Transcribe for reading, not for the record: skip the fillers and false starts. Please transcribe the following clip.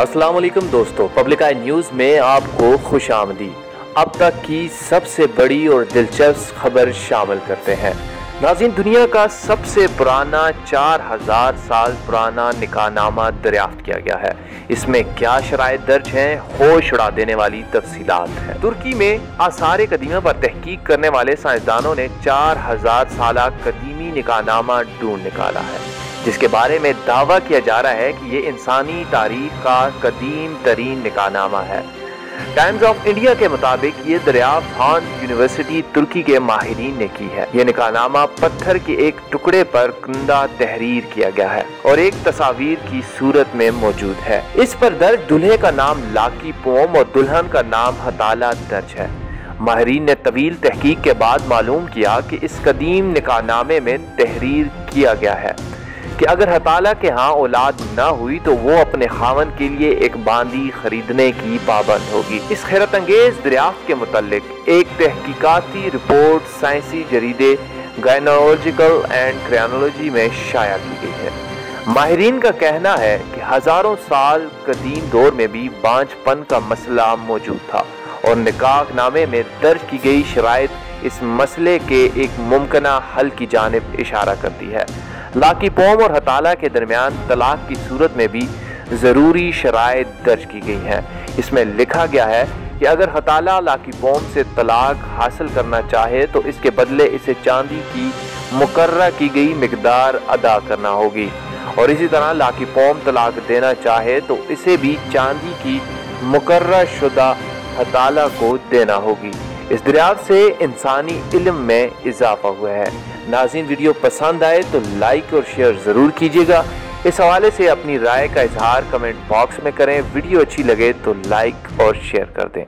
अस्सलाम वालेकुम दोस्तों, पब्लिक आई न्यूज़ में आपको खुशामदी। अब तक की सबसे बड़ी और दिलचस्प खबर शामिल करते हैं। नाज़रीन, दुनिया का सबसे पुराना 4000 साल पुराना निकाहनामा दरियाफ्त किया गया है। इसमें क्या शराइत दर्ज हैं, होश उड़ा देने वाली तफसीलात हैं। तुर्की में आसार कदीमा पर तहकीक करने वाले साइंसदानों ने 4000 साल कदीमी निकाहनामा ढूंढ निकाला है, जिसके बारे में दावा किया जा रहा है कि ये इंसानी तारीख का कदीम तरीन निकाहनामा है। टाइम्स ऑफ इंडिया के मुताबिक ये दरियाफ्त हान यूनिवर्सिटी तुर्की के माहिरीन ने की है। ये निकाहनामा पत्थर के एक टुकड़े पर कुंदा तहरीर किया गया है और एक तस्वीर की सूरत में मौजूद है। इस पर दर्ज दूल्हे का नाम लाकी पोम और दुल्हन का नाम हताला दर्ज है। माहिरीन ने तवील तहकीक के बाद मालूम किया कि इस कदीम निकाहनामे में तहरीर किया गया है कि अगर हताला के यहाँ औलाद न हुई तो वो अपने खावन के लिए एक बांदी खरीदने की पाबंद होगी। इस हैरत अंगेज दरियाफ्त के मुतालिक एक तहकीकाती रिपोर्ट साइंसी जरीदे गायनोलॉजिकल एंड क्राइनोलॉजी में शाया की गई है। माहिरीन का कहना है कि हजारों साल कदीम दौर में भी बांझपन का मसला मौजूद था और निकाहनामे में दर्ज की गई शराइत इस मसले के एक मुमकिना हल की जानिब इशारा करती है। लाकी पोम और हताला के दरमियान तलाक की सूरत में भी ज़रूरी शराइत दर्ज की गई हैं। इसमें लिखा गया है कि अगर हताला लाकी पोम से तलाक हासिल करना चाहे तो इसके बदले इसे चांदी की मुकर्रर की गई मिकदार अदा करना होगी, और इसी तरह लाकी पोम तलाक देना चाहे तो इसे भी चांदी की मुकर्रर शुदा हताला को देना होगी। इस दरियाफ्त से इंसानी इल्म में इजाफा हुआ है। नाज़रीन, वीडियो पसंद आए तो लाइक और शेयर ज़रूर कीजिएगा। इस हवाले से अपनी राय का इजहार कमेंट बॉक्स में करें। वीडियो अच्छी लगे तो लाइक और शेयर कर दें।